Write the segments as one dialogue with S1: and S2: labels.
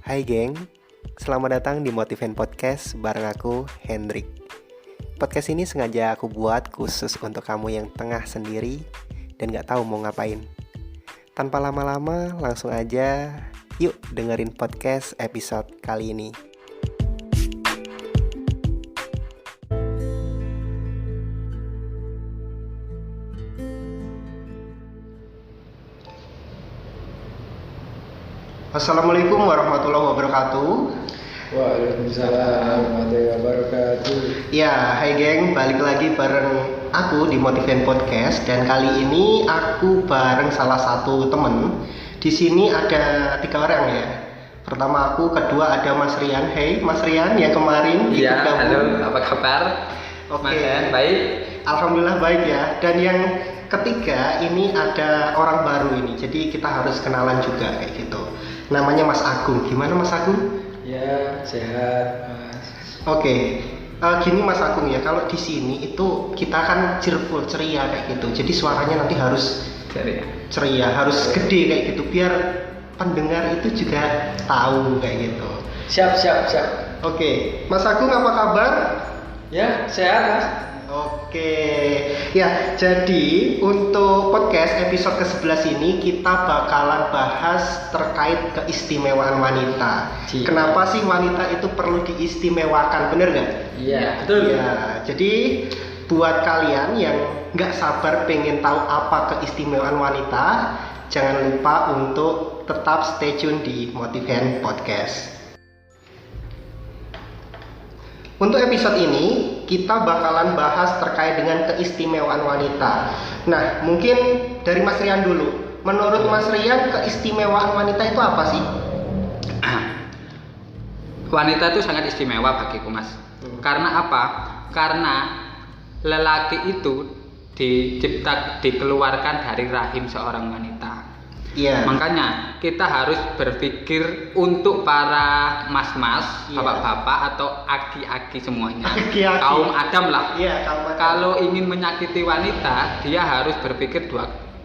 S1: Hai geng, selamat datang di Motiven Podcast bareng aku, Hendrik. Podcast ini sengaja aku buat khusus untuk kamu yang tengah sendiri dan gak tahu mau ngapain. Tanpa lama-lama, langsung aja yuk dengerin podcast episode kali ini. Assalamualaikum warahmatullahi wabarakatuh.
S2: Waalaikumsalam warahmatullahi wabarakatuh.
S1: Ya, hai geng, balik lagi bareng aku di Motiven Podcast. Dan kali ini aku bareng salah satu temen. Di sini ada 3 orang ya. Pertama aku, kedua ada Mas Rian. Hey Mas Rian yang kemarin
S2: Iya, halo, apa kabar?
S1: Oke.
S2: Mas Rian, baik?
S1: Alhamdulillah baik ya. Dan yang ketiga ini ada orang baru ini. Jadi kita harus kenalan juga kayak gitu. Namanya Mas Agung. Gimana Mas Agung?
S2: Ya, sehat Mas.
S1: Oke. Gini Mas Agung ya, kalau di sini itu kita kan cheerful, ceria kayak gitu. Jadi suaranya nanti harus ceria, harus gede kayak gitu biar pendengar itu juga tahu kayak gitu.
S2: Siap.
S1: Oke. Mas Agung apa kabar?
S2: Ya, sehat Mas.
S1: Oke, ya jadi untuk podcast episode ke-11 ini kita bakalan bahas terkait keistimewaan wanita.
S2: Iya.
S1: Kenapa sih wanita itu perlu diistimewakan, bener nggak?
S2: Iya, betul.
S1: Ya, jadi buat kalian yang nggak sabar pengen tahu apa keistimewaan wanita, jangan lupa untuk tetap stay tune di Motiven Podcast. Untuk episode ini, kita bakalan bahas terkait dengan keistimewaan wanita. Nah, mungkin dari Mas Rian dulu. Menurut Mas Rian, keistimewaan wanita itu apa sih?
S2: Wanita itu sangat istimewa bagiku Mas. Karena apa? Karena lelaki itu dikeluarkan dari rahim seorang wanita.
S1: Iya.
S2: Makanya kita harus berpikir untuk para mas-mas,
S1: Iya.
S2: bapak-bapak atau aki-aki semuanya.
S1: Aki-aki.
S2: Kaum Adam lah.
S1: Iya, kaum Adam.
S2: Kalau ingin menyakiti wanita, dia harus berpikir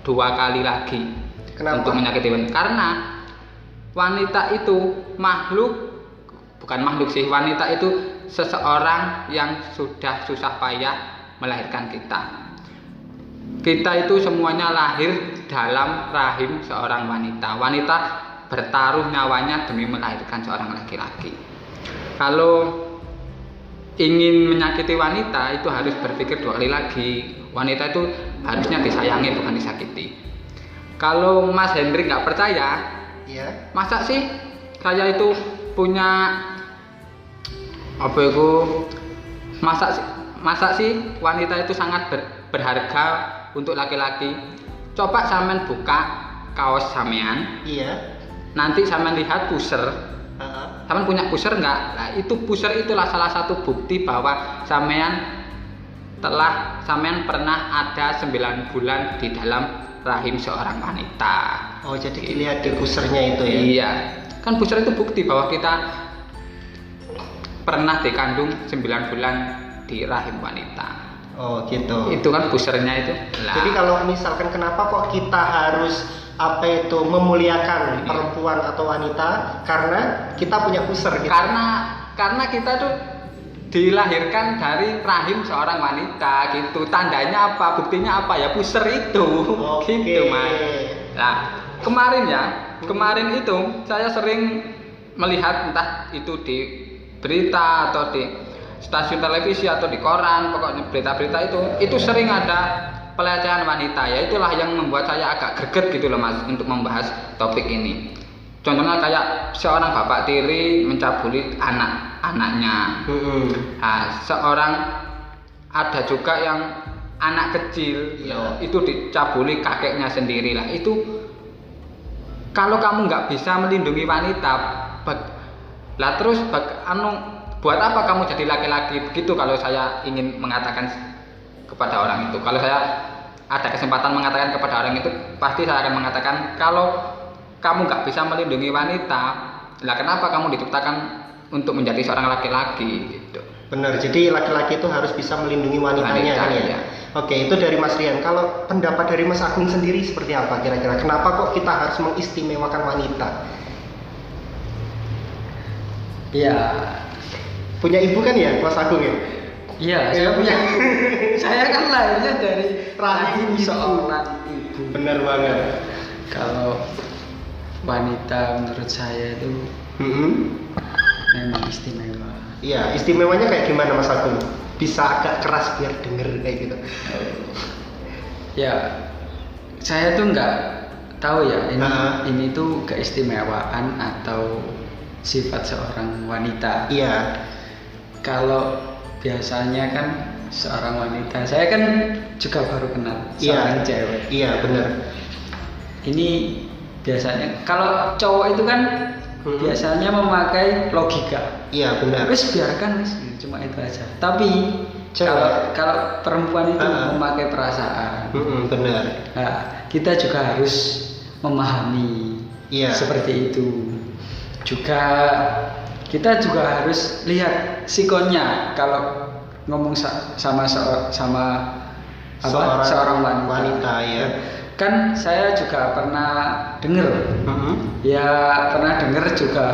S2: dua kali lagi.
S1: Kenapa?
S2: Untuk menyakiti wanita. Karena wanita itu bukan makhluk sih. Wanita itu seseorang yang sudah susah payah melahirkan kita. Kita itu semuanya lahir dalam rahim seorang wanita. Wanita bertaruh nyawanya demi melahirkan seorang laki-laki. Kalau ingin menyakiti wanita itu harus berpikir 2 kali lagi. Wanita itu harusnya disayangi bukan disakiti. Kalau Mas Hendrik nggak percaya,
S1: Iya.
S2: masa sih saya itu punya masa sih wanita itu sangat berharga untuk laki-laki. Coba sampean buka kaos sampean,
S1: Iya.
S2: nanti sampean lihat pusar.
S1: Uh-huh.
S2: Sampean punya pusar enggak? Nah, itu pusar itulah salah satu bukti bahwa sampean pernah ada 9 bulan di dalam rahim seorang wanita.
S1: Oh, jadi dilihat di pusernya itu ya?
S2: Iya. Kan pusar itu bukti bahwa kita pernah dikandung 9 bulan di rahim wanita.
S1: Oh, gitu.
S2: Itu kan pusernya itu.
S1: Jadi kalau misalkan kenapa kok kita harus memuliakan perempuan atau wanita, karena kita punya puser gitu.
S2: Karena kita tuh dilahirkan dari rahim seorang wanita gitu. Tandanya apa? Buktinya apa ya? Puser itu.
S1: Oke.
S2: Gitu, Mas. Nah, kemarin itu saya sering melihat entah itu di berita atau di stasiun televisi atau di koran, pokoknya berita-berita itu sering ada pelecehan wanita. Ya itulah yang membuat saya agak greget gitu loh Mas untuk membahas topik ini. Contohnya kayak seorang bapak tiri mencabuli anak-anaknya. Nah, ada juga yang anak kecil itu dicabuli kakeknya sendiri lah. Itu kalau kamu nggak bisa melindungi wanita, buat apa kamu jadi laki-laki begitu? Kalau saya ingin mengatakan kepada orang itu, kalau saya ada kesempatan mengatakan kepada orang itu, pasti saya akan mengatakan kalau kamu nggak bisa melindungi wanita, lah kenapa kamu diciptakan untuk menjadi seorang laki-laki gitu?
S1: Benar, jadi laki-laki itu harus bisa melindungi wanitanya kan ya?
S2: Iya.
S1: Oke, itu dari Mas Rian. Kalau pendapat dari Mas Agung sendiri seperti apa kira-kira? Kenapa kok kita harus mengistimewakan wanita?
S2: Iya.
S1: Punya ibu kan ya, Mas Agung ya?
S2: Iya, saya punya ibu. Saya kan lahirnya dari rahim seorang ibu.
S1: Benar banget.
S2: Kalau wanita menurut saya itu memang istimewa.
S1: Iya, istimewanya kayak gimana Mas Agung? Bisa agak keras biar denger kayak gitu.
S2: Ya, saya tuh nggak tahu ya ini tuh keistimewaan atau sifat seorang wanita.
S1: Iya.
S2: Kalau biasanya kan seorang wanita, saya kan juga baru kenal seorang cewek.
S1: Iya, benar.
S2: Ini biasanya kalau cowok itu kan biasanya memakai logika.
S1: Iya, benar.
S2: Wis biarkan wis, cuma itu aja. Tapi kalau perempuan itu memakai perasaan.
S1: Benar.
S2: Nah, kita juga harus memahami seperti itu. Juga kita juga harus lihat sikonnya kalau ngomong sama seorang wanita
S1: ya.
S2: Kan saya juga pernah dengar pernah dengar juga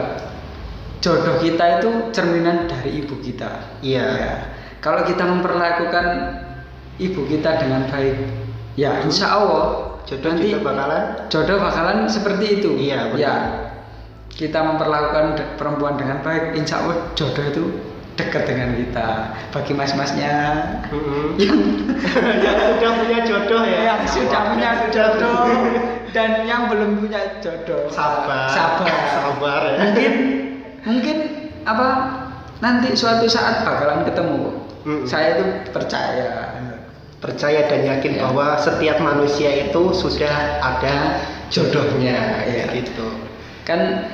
S2: jodoh kita itu cerminan dari ibu kita. Ya. Kalau kita memperlakukan ibu kita dengan baik, ya insya Allah jodoh bakalan seperti itu.
S1: Iya, benar.
S2: Ya, kita memperlakukan perempuan dengan baik, insya Allah jodoh itu dekat dengan kita. Bagi mas-masnya yang
S1: sudah punya jodoh ya,
S2: yang sudah punya jodoh dan yang belum punya jodoh,
S1: sabar ya.
S2: Mungkin apa nanti suatu saat bakalan ketemu. Saya itu percaya
S1: dan yakin bahwa setiap manusia itu sudah ada jodohnya, gitu.
S2: Kan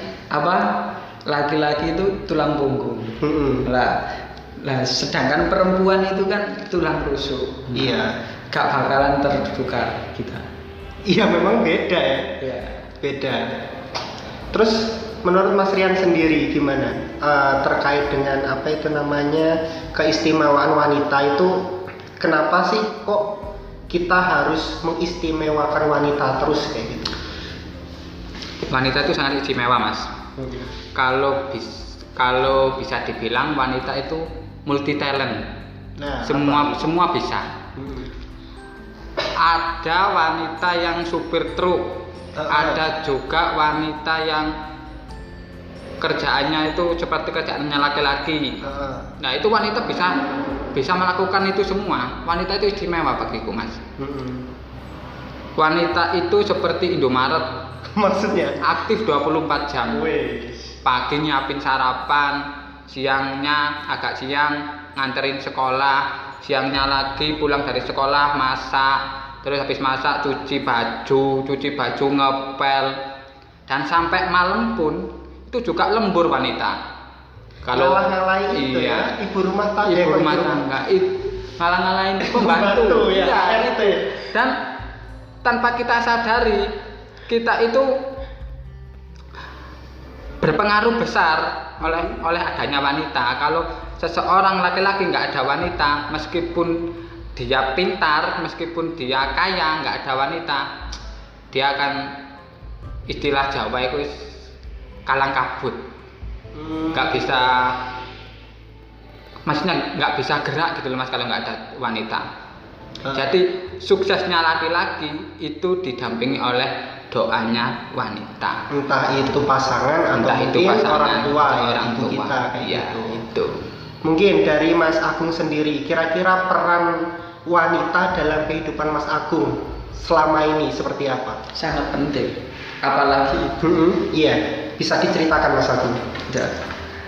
S2: laki-laki itu tulang punggung. Lah sedangkan perempuan itu kan tulang rusuk.
S1: Iya.
S2: Gak bakalan tertukar kita.
S1: Iya, memang beda ya.
S2: Iya.
S1: Beda. Terus menurut Mas Rian sendiri gimana terkait dengan keistimewaan wanita itu? Kenapa sih kok kita harus mengistimewakan wanita terus kayak gitu?
S2: Wanita itu sangat istimewa, Mas. Kalau bisa dibilang wanita itu multi talent.
S1: Nah,
S2: semua bisa. Ada wanita yang supir truk, ada juga wanita yang kerjaannya itu seperti kerjaannya laki-laki. Nah, itu wanita bisa melakukan itu semua. Wanita itu istimewa bagiku, Mas. Wanita itu seperti Indomaret.
S1: Maksudnya
S2: aktif 24 jam. Pagi nyiapin sarapan, siangnya agak siang nganterin sekolah, siangnya lagi pulang dari sekolah masak, terus habis masak cuci baju ngepel, dan sampai malam pun itu juga lembur wanita. Kalau
S1: itu ya, ibu rumah tangga,
S2: ngalah-ngalahin pembantu, RT. Dan tanpa kita sadari, kita itu berpengaruh besar oleh adanya wanita. Kalau seseorang laki-laki nggak ada wanita, meskipun dia pintar, meskipun dia kaya, nggak ada wanita, dia akan, istilah Jawa itu kalang kabut. Nggak bisa, maksudnya nggak bisa gerak gitu loh Mas kalau nggak ada wanita. Jadi suksesnya laki-laki itu didampingi oleh doanya wanita.
S1: Entah itu pasangan atau orang tua kita kayak gitu.
S2: Itu.
S1: Mungkin dari Mas Agung sendiri, kira-kira peran wanita dalam kehidupan Mas Agung selama ini seperti apa?
S2: Sangat penting. Apalagi
S1: iya, bisa diceritakan Mas Agung.
S2: Ya,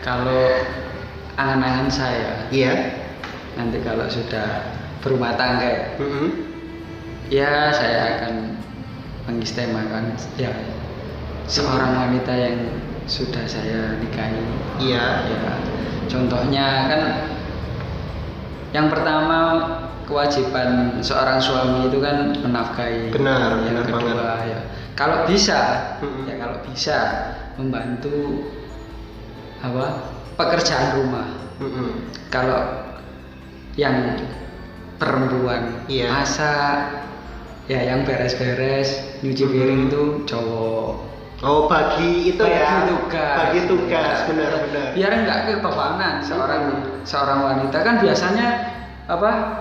S2: kalau angan-angan saya, nanti kalau sudah berumah tangga, ya saya akan mengistimewakan seorang wanita yang sudah saya nikahi. Ya, contohnya kan yang pertama kewajiban seorang suami itu kan menafkahi.
S1: Benar.
S2: Yang kedua kalau bisa membantu pekerjaan rumah. Kalau yang perempuan masak, yang beres-beres nyuci piring itu cowok.
S1: Oh, bagi itu ya. Bagi tugas,
S2: Ya.
S1: benar-benar.
S2: Biar nggak kebebanan seorang wanita kan biasanya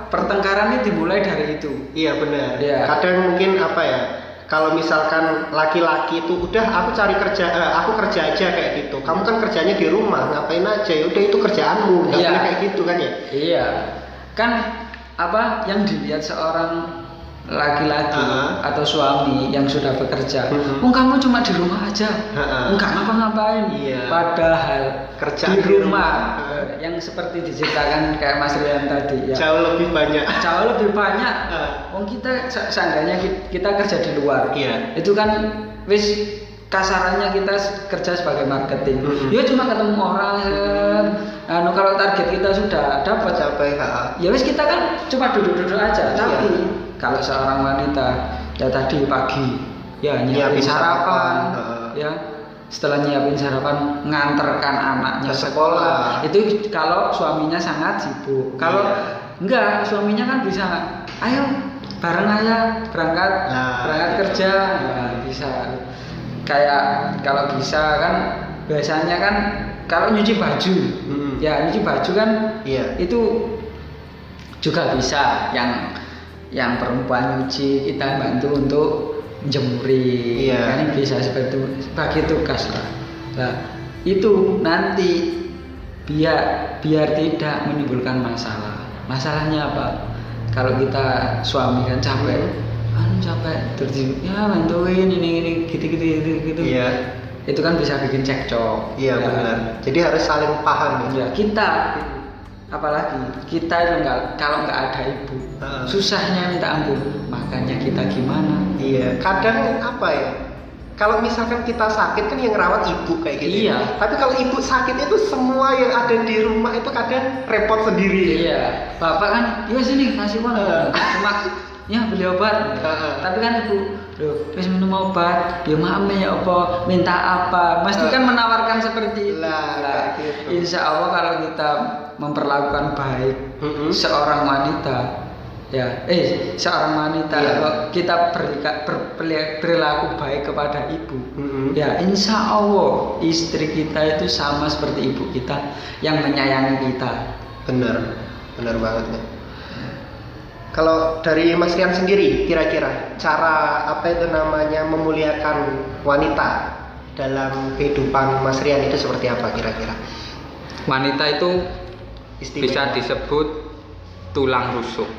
S2: pertengkarannya dimulai dari itu.
S1: Iya benar.
S2: Iya.
S1: Kadang mungkin kalau misalkan laki-laki itu udah aku cari kerja, aku kerja aja kayak gitu. Kamu kan kerjanya di rumah, ngapain aja? Ya udah itu kerjaanmu, nggak
S2: Iya.
S1: boleh kayak gitu kan ya?
S2: Iya. Kan yang dilihat seorang laki-laki atau suami yang sudah bekerja, kamu cuma di rumah aja, nggak ngapa-ngapain. Iya. Padahal
S1: Kerjaan
S2: di
S1: di
S2: rumah yang seperti diceritakan kayak Mas Rian tadi, ya.
S1: Jauh lebih banyak.
S2: Jauh lebih banyak. Kita seandainya kita kerja di luar,
S1: Iya.
S2: itu kan wis kasarannya kita kerja sebagai marketing. Ya cuma ketemu orang. Kalau target kita sudah dapat, ya wis kita kan cuma duduk-duduk aja. Tapi kalau seorang wanita ya tadi pagi ya nyiapin sarapan, ya setelah nyiapin sarapan nganterkan anaknya
S1: ke sekolah.
S2: Itu kalau suaminya sangat sibuk. Kalau enggak, suaminya kan bisa, ayo bareng aja berangkat kerja, nah, bisa. Kayak kalau bisa kan biasanya kan kalau nyuci baju, ya nyuci baju kan itu juga bisa. Yang perempuan nyuci kita bantu untuk jemuri, kan bisa seperti itu, bagi tugas lah. Nah itu nanti biar tidak menimbulkan masalah. Masalahnya apa? Kalau kita suami kan capek, terus ya bantuin ini gitu.
S1: Iya.
S2: Itu kan bisa bikin cekcok.
S1: Iya benar. Jadi harus saling paham
S2: ya. Kita apalagi kita kalau nggak ada ibu, susahnya minta ampun. Makanya kita gimana?
S1: Iya. Kadang kalau misalkan kita sakit kan yang ngerawat ibu kayak gitu.
S2: Iya.
S1: Tapi kalau ibu sakit itu semua yang ada di rumah itu kadang repot sendiri.
S2: Iya. Bapak kan, yuk sini kasih uang. Cuma ya beli obat. Tapi kan ibu, wis minum obat, dia mame ya apa, minta apa, pasti kan menawarkan seperti itu.
S1: Gitu.
S2: Insya Allah kalau kita memperlakukan baik seorang wanita, kalau kita berlaku baik kepada ibu, ya insya Allah istri kita itu sama seperti ibu kita yang menyayangi kita.
S1: Benar banget ya. Kalau dari Mas Rian sendiri, kira-kira cara memuliakan wanita dalam kehidupan Mas Rian itu seperti apa kira-kira?
S2: Wanita itu
S1: Istimewa.
S2: Bisa disebut tulang rusuk.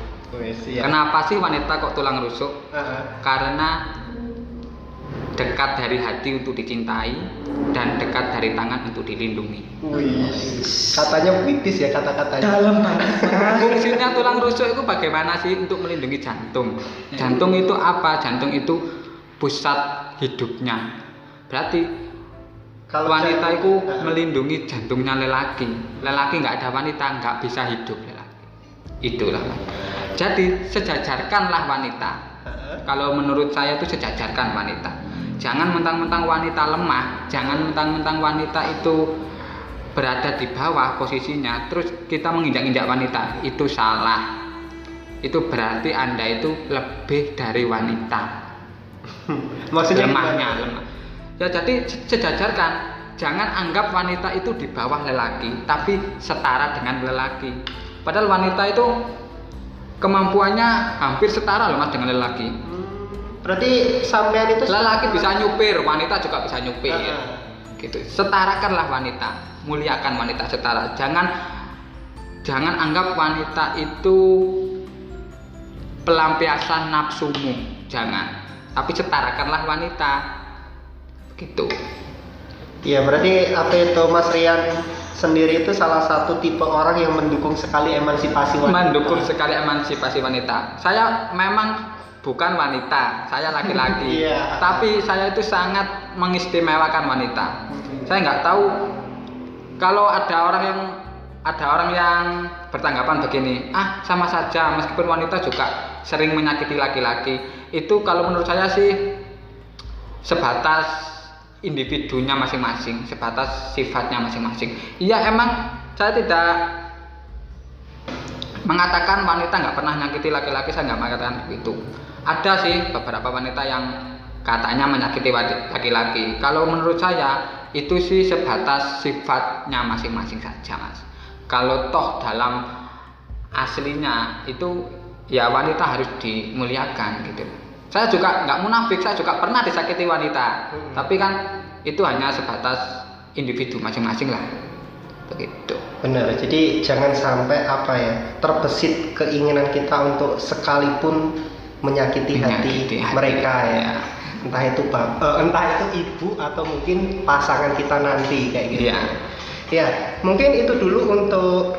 S2: Kenapa sih wanita kok tulang rusuk? Karena dekat dari hati untuk dicintai dan dekat dari tangan untuk dilindungi.
S1: Katanya puitis ya kata-katanya.
S2: Dalam banget. Fungsinya tulang rusuk itu bagaimana sih untuk melindungi jantung? Jantung itu apa? Jantung itu pusat hidupnya. Berarti kalau wanita itu melindungi jantungnya lelaki. Lelaki nggak ada wanita nggak bisa hidup lelaki. Itulah. Jadi sejajarkanlah wanita. Kalau menurut saya itu sejajarkan wanita. Jangan mentang-mentang wanita lemah, jangan mentang-mentang wanita itu berada di bawah posisinya, terus kita menginjak-injak wanita. Itu salah. Itu berarti Anda itu lebih dari wanita.
S1: Maksudnya
S2: lemah. Ya jadi sejajarkan. Jangan anggap wanita itu di bawah lelaki, tapi setara dengan lelaki. Padahal wanita itu kemampuannya hampir setara loh Mas dengan lelaki.
S1: Berarti sampean itu
S2: lelaki bisa nyupir, wanita juga bisa nyupir. Gitu. Setarakanlah wanita, muliakan wanita setara. Jangan anggap wanita itu pelampiasan nafsumu, jangan. Tapi setarakanlah wanita. Gitu.
S1: Iya, berarti Mas Rian sendiri itu salah satu tipe orang yang mendukung sekali emansipasi wanita.
S2: Mendukung sekali emansipasi wanita. Saya memang bukan wanita, saya laki-laki. Tapi saya itu sangat mengistimewakan wanita. Saya nggak tahu kalau ada orang yang bertanggapan begini, sama saja meskipun wanita juga sering menyakiti laki-laki. Itu kalau menurut saya sih sebatas individunya masing-masing, sebatas sifatnya masing-masing. Iya, emang saya tidak mengatakan wanita nggak pernah nyakiti laki-laki, saya nggak mengatakan begitu. Ada sih beberapa wanita yang katanya menyakiti laki-laki. Kalau menurut saya itu sih sebatas sifatnya masing-masing saja, Mas. Kalau toh dalam aslinya itu ya wanita harus dimuliakan gitu. Saya juga nggak munafik, saya juga pernah disakiti wanita, tapi kan itu hanya sebatas individu masing-masing lah, begitu.
S1: Benar, jadi jangan sampai terbesit keinginan kita untuk sekalipun menyakiti hati mereka ya. Entah itu ibu atau mungkin pasangan kita nanti kayak gitu. Ya, mungkin itu dulu untuk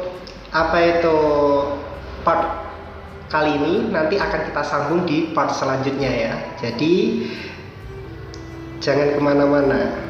S1: part kali ini. Nanti akan kita sambung di part selanjutnya ya. Jadi jangan kemana-mana.